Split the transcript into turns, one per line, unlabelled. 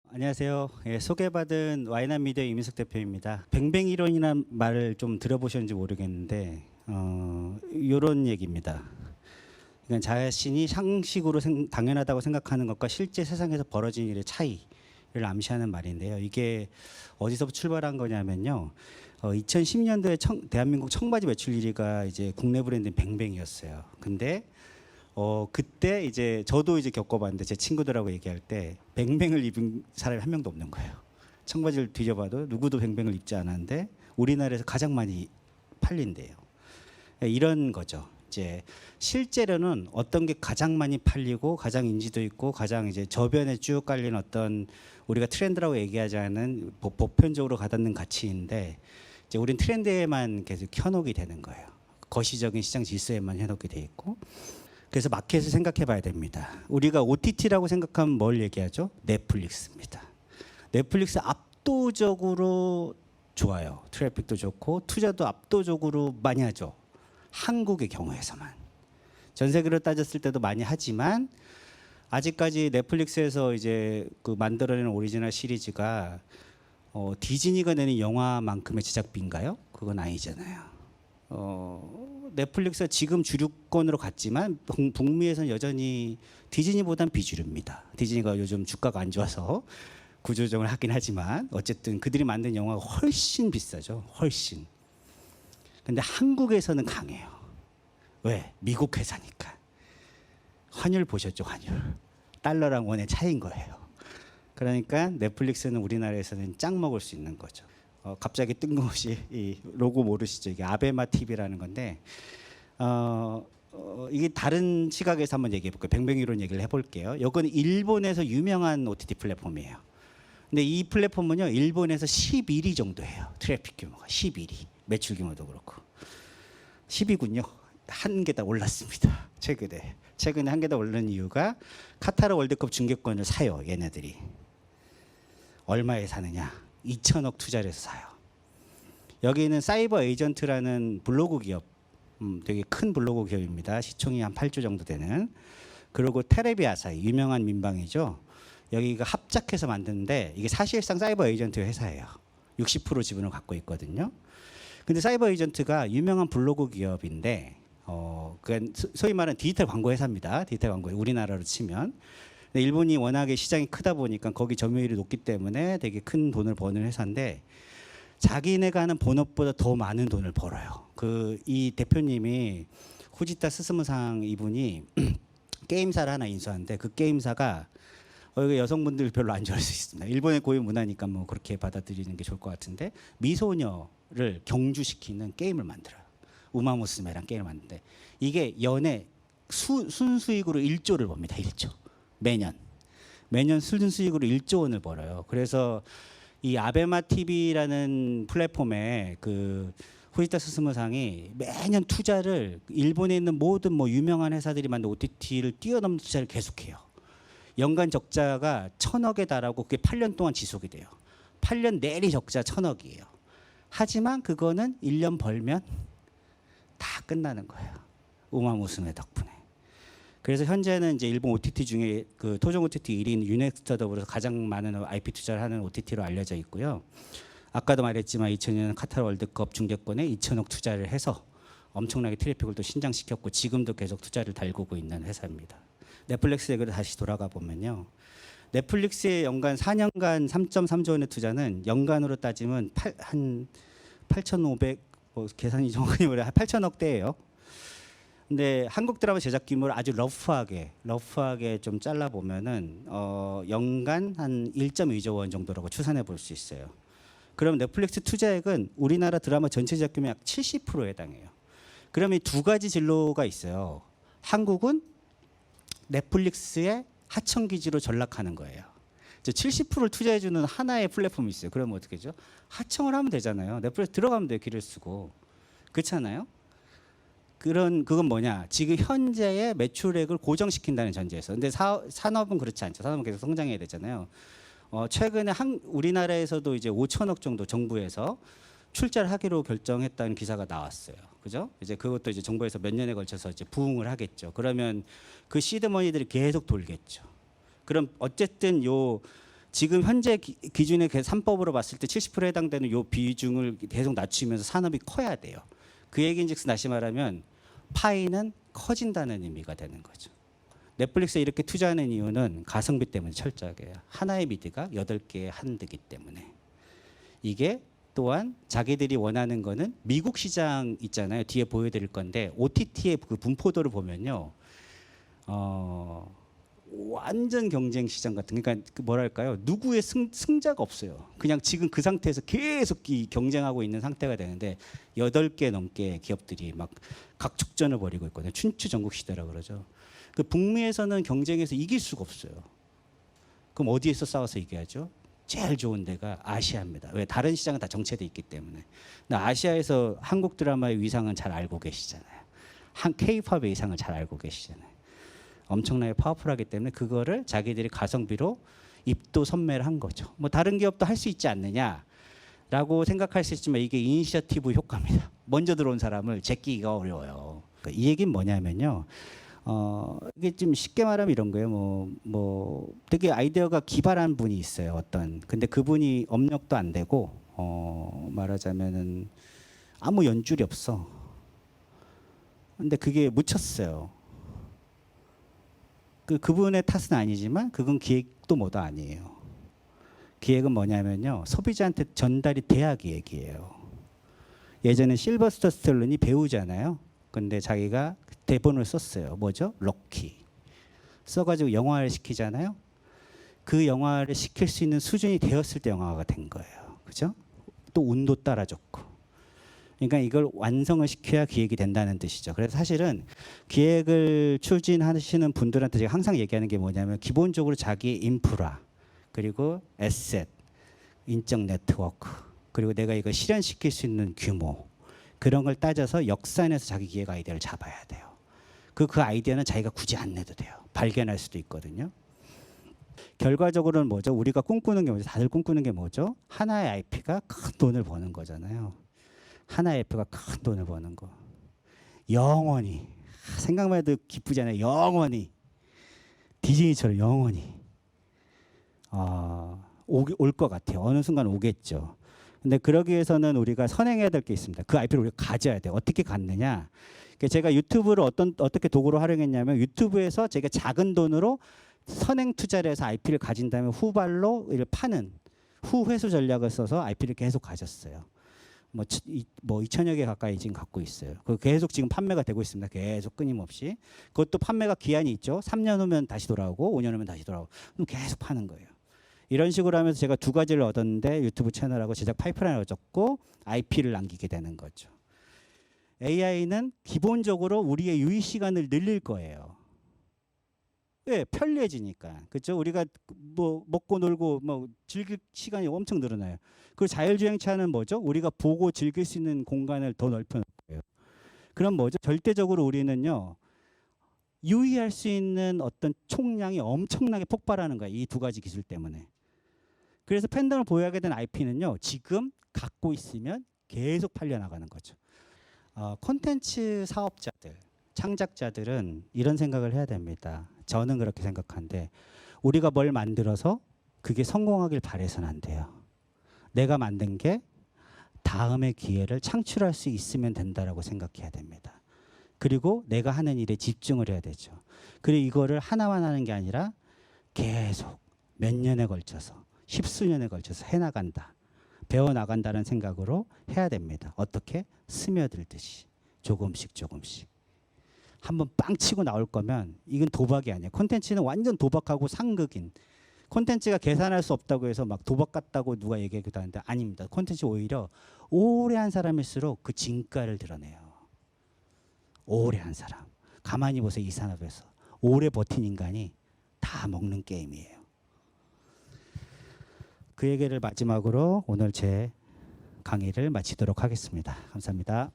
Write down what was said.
안녕하세요. 예, 소개받은 와이낫 미디어 이민석 대표입니다. 뱅뱅 이론이라는 말을 좀 들어보셨는지 모르겠는데 이런 얘기입니다. 그러니까 자신이 상식으로 당연하다고 생각하는 것과 실제 세상에서 벌어진 일의 차이를 암시하는 말인데요. 이게 어디서 출발한 거냐면요. 2010년도에 대한민국 청바지 매출 1위가 이제 국내 브랜드인 뱅뱅이었어요. 근데 그때 이제 저도 이제 겪어봤는데 제 친구들하고 얘기할 때 뱅뱅을 입은 사람이 한 명도 없는 거예요. 청바지를 뒤져봐도 누구도 뱅뱅을 입지 않았는데 우리나라에서 가장 많이 팔린대요. 이런 거죠. 이제 실제로는 어떤 게 가장 많이 팔리고 가장 인지도 있고 가장 이제 저변에 쭉 깔린 어떤 우리가 트렌드라고 얘기하지 않은 보편적으로 가닿는 가치인데 이제 우린 트렌드에만 계속 현혹이 되는 거예요. 거시적인 시장 질서에만 현혹이 돼 있고. 그래서 마켓을 생각해 봐야 됩니다. 우리가 OTT라고 생각하면 뭘 얘기하죠? 넷플릭스입니다. 넷플릭스 압도적으로 좋아요. 트래픽도 좋고 투자도 압도적으로 많이 하죠. 한국의 경우에서만. 전 세계로 따졌을 때도 많이 하지만 아직까지 넷플릭스에서 이제 그 만들어내는 오리지널 시리즈가 디즈니가 내는 영화만큼의 제작비인가요? 그건 아니잖아요. 넷플릭스가 지금 주류권으로 갔지만 북미에서는 여전히 디즈니보단 비주류입니다. 디즈니가 요즘 주가가 안 좋아서 구조조정을 하긴 하지만 어쨌든 그들이 만든 영화가 훨씬 비싸죠. 훨씬. 근데 한국에서는 강해요. 왜? 미국 회사니까. 환율 보셨죠? 환율. 달러랑 원의 차이인 거예요. 그러니까 넷플릭스는 우리나라에서는 짱 먹을 수 있는 거죠. 갑자기 뜬금없이 이 로고 모르시죠? 이게 아베마 TV라는 건데 이게 다른 시각에서 한번 얘기해 볼게요. 뱅뱅 이론 얘기를 해볼게요. 이건 일본에서 유명한 OTT 플랫폼이에요. 근데 이 플랫폼은요 일본에서 11위 정도 해요. 트래픽 규모가 11위, 매출 규모도 그렇고 10위군요. 한 개 더 올랐습니다. 최근에 한 개 더 오른 이유가 카타르 월드컵 중계권을 사요. 얘네들이 얼마에 사느냐? 2천억 투자를 해서 사요. 여기는 사이버 에이전트라는 블로그 기업, 되게 큰 블로그 기업입니다. 시총이 한 8조 정도 되는. 그리고 테레비 아사히, 유명한 민방이죠. 여기가 합작해서 만드는데 이게 사실상 사이버 에이전트 회사예요. 60% 지분을 갖고 있거든요. 근데 사이버 에이전트가 유명한 블로그 기업인데 그건 소위 말하는 디지털 광고 회사입니다. 디지털 광고 우리나라로 치면. 일본이 워낙에 시장이 크다 보니까 거기 점유율이 높기 때문에 되게 큰 돈을 버는 회사인데 자기네가 하는 본업보다 더 많은 돈을 벌어요. 이 대표님이 후지타 스스무상 이분이 게임사를 하나 인수하는데 그 게임사가 여성분들 별로 안 좋아할 수 있습니다. 일본의 고유 문화니까 뭐 그렇게 받아들이는 게 좋을 것 같은데 미소녀를 경주시키는 게임을 만들어요. 우마무스메란 게임을 만드는데 이게 연애 순수익으로 1조를 법니다. 1조. 매년 순수익으로 1조 원을 벌어요. 그래서 이 아베마 TV라는 플랫폼에 그 후지타 스스무상이 매년 투자를 일본에 있는 모든 뭐 유명한 회사들이 만든 OTT를 뛰어넘는 투자를 계속해요. 연간 적자가 1,000억에 달하고 그게 8년 동안 지속이 돼요. 8년 내리 적자 1,000억이에요. 하지만 그거는 1년 벌면 다 끝나는 거예요. 우마무스메 덕분에. 그래서 현재는 이제 일본 OTT 중에 그 토종 OTT 1위인 유넥스트와 더불어서 가장 많은 IP 투자를 하는 OTT로 알려져 있고요. 아까도 말했지만 2000년 카타르 월드컵 중계권에 2천억 투자를 해서 엄청나게 트래픽을 또 신장시켰고 지금도 계속 투자를 달구고 있는 회사입니다. 넷플릭스 얘기로 다시 돌아가 보면요. 넷플릭스의 연간 4년간 3.3조 원의 투자는 연간으로 따지면 한 8,500 계산이 정확히 뭐래 8천억대예요. 근데 한국 드라마 제작 규모를 아주 러프하게 좀 잘라 보면은 연간 한 1.2조 원 정도라고 추산해 볼 수 있어요. 그럼 넷플릭스 투자액은 우리나라 드라마 전체 제작 규모의 약 70%에 해당해요. 그럼 이 두 가지 진로가 있어요. 한국은 넷플릭스의 하청 기지로 전락하는 거예요. 70%를 투자해 주는 하나의 플랫폼이 있어요. 그러면 어떻게 되죠? 하청을 하면 되잖아요. 넷플릭스 들어가면 돼요. 길을 쓰고. 그렇잖아요. 그건 뭐냐? 지금 현재의 매출액을 고정시킨다는 전제에서. 근데 산업은 그렇지 않죠. 산업은 계속 성장해야 되잖아요. 최근에 우리나라에서도 이제 5천억 정도 정부에서 출자를 하기로 결정했다는 기사가 나왔어요. 그죠? 이제 그것도 이제 정부에서 몇 년에 걸쳐서 이제 부응을 하겠죠. 그러면 그 시드머니들이 계속 돌겠죠. 그럼 어쨌든 요 지금 현재 기준의 그 3법으로 봤을 때 70%에 해당되는 요 비중을 계속 낮추면서 산업이 커야 돼요. 그 얘기인즉슨 다시 말하면 파이는 커진다는 의미가 되는 거죠. 넷플릭스에 이렇게 투자하는 이유는 가성비 때문에 철저하게 하나의 미드가 8개의 한드기 때문에. 이게 또한 자기들이 원하는 거는 미국 시장 있잖아요. 뒤에 보여드릴 건데 OTT의 그 분포도를 보면요. 완전 경쟁 시장 같은, 그러니까 그 뭐랄까요, 누구의 승자가 없어요. 그냥 지금 그 상태에서 계속 경쟁하고 있는 상태가 되는데 8개 넘게 기업들이 막 각축전을 벌이고 있거든요. 춘추 전국 시대라 그러죠. 그 북미에서는 경쟁에서 이길 수가 없어요. 그럼 어디에서 싸워서 이겨야죠? 제일 좋은 데가 아시아입니다. 왜? 다른 시장은 다 정체돼 있기 때문에. 근데 아시아에서 한국 드라마의 위상은 잘 알고 계시잖아요. K-팝의 위상을 잘 알고 계시잖아요. 엄청나게 파워풀하기 때문에 그거를 자기들이 가성비로 입도 선매를 한 거죠. 뭐 다른 기업도 할 수 있지 않느냐라고 생각할 수 있지만 이게 이니셔티브 효과입니다. 먼저 들어온 사람을 제끼기가 어려워요. 그러니까 이 얘기는 뭐냐면요. 이게 좀 쉽게 말하면 이런 거예요. 뭐 되게 아이디어가 기발한 분이 있어요. 어떤. 근데 그분이 업력도 안 되고 말하자면은 아무 연줄이 없어. 근데 그게 묻혔어요. 그분의 탓은 아니지만 그건 기획도 뭐도 아니에요. 기획은 뭐냐면요. 소비자한테 전달이 돼야 기획이에요. 예전에 실버스터 스텔론이 배우잖아요. 근데 자기가 대본을 썼어요. 뭐죠? 럭키. 써가지고 영화를 시키잖아요. 그 영화를 시킬 수 있는 수준이 되었을 때 영화가 된 거예요. 그죠? 또 운도 따라줬고. 그러니까 이걸 완성을 시켜야 기획이 된다는 뜻이죠. 그래서 사실은 기획을 추진하시는 분들한테 제가 항상 얘기하는 게 뭐냐면 기본적으로 자기 인프라, 그리고 에셋, 인적 네트워크, 그리고 내가 이걸 실현시킬 수 있는 규모, 그런 걸 따져서 역산해서 자기 기획 아이디어를 잡아야 돼요. 그 아이디어는 자기가 굳이 안 내도 돼요. 발견할 수도 있거든요. 결과적으로는 뭐죠? 우리가 꿈꾸는 게 뭐죠? 다들 꿈꾸는 게 뭐죠? 하나의 IP가 큰 돈을 버는 거잖아요. 하나의 IP가 큰 돈을 버는 거. 영원히. 생각만 해도 기쁘잖아요. 영원히. 디즈니처럼 영원히. 올 것 같아요. 어느 순간 오겠죠. 근데 그러기 위해서는 우리가 선행해야 될 게 있습니다. 그 IP를 우리가 가져야 돼요. 어떻게 갖느냐. 제가 유튜브를 어떻게 도구로 활용했냐면 유튜브에서 제가 작은 돈으로 선행 투자를 해서 IP를 가진 다음에 후발로 이를 파는 후회수 전략을 써서 IP를 계속 가졌어요. 뭐 2천여 개 가까이 지금 갖고 있어요. 그 계속 지금 판매가 되고 있습니다. 계속 끊임없이. 그것도 판매가 기한이 있죠. 3년 후면 다시 돌아오고 5년 후면 다시 돌아오고. 그럼 계속 파는 거예요. 이런 식으로 하면서 제가 2가지를 얻었는데 유튜브 채널하고 제작 파이프라인을 얻었고 IP를 남기게 되는 거죠. AI는 기본적으로 우리의 유의 시간을 늘릴 거예요. 왜? 편리해지니까. 그렇죠? 우리가 뭐 먹고 놀고 뭐 즐길 시간이 엄청 늘어나요. 그리고 자율주행차는 뭐죠? 우리가 보고 즐길 수 있는 공간을 더 넓혀 놓을 거예요. 그럼 뭐죠? 절대적으로 우리는요. 유의할 수 있는 어떤 총량이 엄청나게 폭발하는 거예요. 이 2가지 기술 때문에. 그래서 팬덤을 보유하게 된 IP는요. 지금 갖고 있으면 계속 팔려나가는 거죠. 콘텐츠 사업자들, 창작자들은 이런 생각을 해야 됩니다. 저는 그렇게 생각하는데 우리가 뭘 만들어서 그게 성공하길 바라서는 안 돼요. 내가 만든 게 다음의 기회를 창출할 수 있으면 된다라고 생각해야 됩니다. 그리고 내가 하는 일에 집중을 해야 되죠. 그리고 이거를 하나만 하는 게 아니라 계속 몇 년에 걸쳐서 10수년에 걸쳐서 해나간다. 배워나간다는 생각으로 해야 됩니다. 어떻게? 스며들듯이 조금씩 조금씩. 한번 빵 치고 나올 거면 이건 도박이 아니에요. 콘텐츠는 완전 도박하고 상극인. 콘텐츠가 계산할 수 없다고 해서 막 도박 같다고 누가 얘기하기도 하는데 아닙니다. 콘텐츠 오히려 오래 한 사람일수록 그 진가를 드러내요. 오래 한 사람. 가만히 보세요. 이 산업에서. 오래 버틴 인간이 다 먹는 게임이에요. 그 얘기를 마지막으로 오늘 제 강의를 마치도록 하겠습니다. 감사합니다.